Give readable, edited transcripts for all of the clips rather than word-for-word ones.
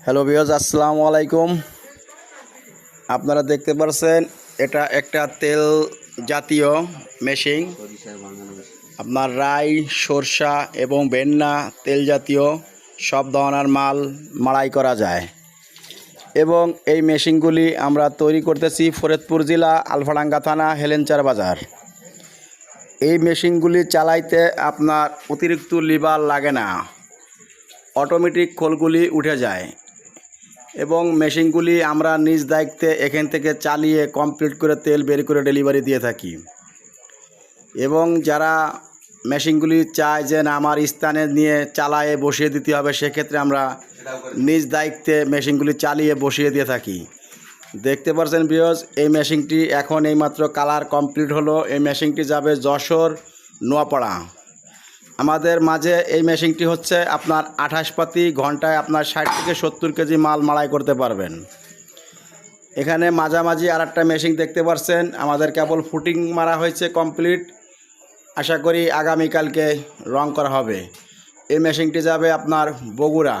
Hello viewers, আসসালামু আলাইকুম। আপনারা দেখতে পাচ্ছেন এটা একটা তেল জাতীয় মেশিন। আপনার রাই, সরষা এবং ভেন্না তেল জাতীয় সব ধরনের মাল মাড়াই করা যায় এবং এই মেশিনগুলি আমরা তৈরি করতেছি ফরিদপুর জেলা আলফাডাঙ্গা থানা হেলেঞ্চার বাজার। এই মেশিনগুলি চালাইতে আপনার অতিরিক্ত লিভার লাগে না, অটোমেটিক খোলগুলি উঠে যায় এবং মেশিনগুলি আমরা নিজ দায়িত্বে এখান থেকে চালিয়ে কমপ্লিট করে তেল বের করে ডেলিভারি দিয়ে থাকি। এবং যারা মেশিনগুলি চায় যে না আমার স্থানে নিয়ে চালায়ে বসিয়ে দিতে হবে, সেক্ষেত্রে আমরা নিজ দায়িত্বে মেশিনগুলি চালিয়ে বসিয়ে দিয়ে থাকি। দেখতে পাচ্ছেন ভিউয়ার্স, এই মেশিনটি এখন এইমাত্র কালার কমপ্লিট হলো। এই মেশিনটি যাবে যশোর, নোয়াপাড়া। আমাদের মাঝে এই মেশিনটি হচ্ছে আপনার 28 পাতি, ঘন্টায় আপনার 60 থেকে 70 কেজি মাল মাড়াই করতে পারবেন। এখানে মাঝামাঝি আর একটা মেশিন দেখতে পাচ্ছেন, আমাদের কেবল ফুটিং মারা হয়েছে কমপ্লিট। আশা করি আগামীকালকে রং করা হবে। এই মেশিনটি যাবে আপনার বগুড়া।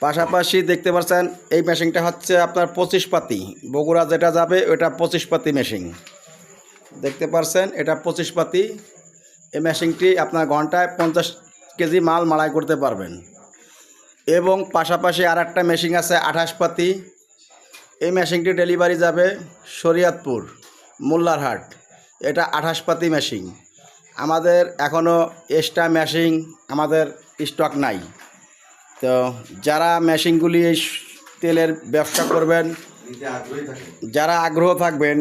পাশাপাশি দেখতে পাচ্ছেন এই মেশিনটা হচ্ছে আপনার 25 পাতি, বগুড়া যেটা যাবে ওটা 25 পাতি মেশিন। দেখতে পাচ্ছেন এটা 25 পাতি। এই মেশিনটি আপনার ঘন্টায় 50 কেজি মাল মাড়াই করতে পারবেন। এবং পাশাপাশি আর একটা মেশিন আছে 28 পাতি। এই মেশিনটি ডেলিভারি যাবে শরীয়তপুর, মোল্লারহাট। এটা 28 পাতি মেশিন। আমাদের এখনও এক্সট্রা মেশিন আমাদের স্টক নাই। তো যারা মেশিনগুলি এই তেলের ব্যবসা করবেন, যারা আগ্রহ থাকবেন,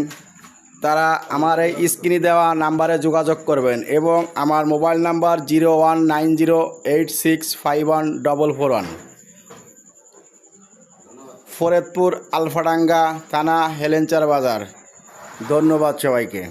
তারা আমার এই স্ক্রিনে দেওয়া নাম্বারে যোগাযোগ করবেন এবং আমার মোবাইল নাম্বার 019086514441। ফরিদপুর আলফাডাঙ্গা থানা হেলেঞ্চার বাজার। ধন্যবাদ সবাইকে।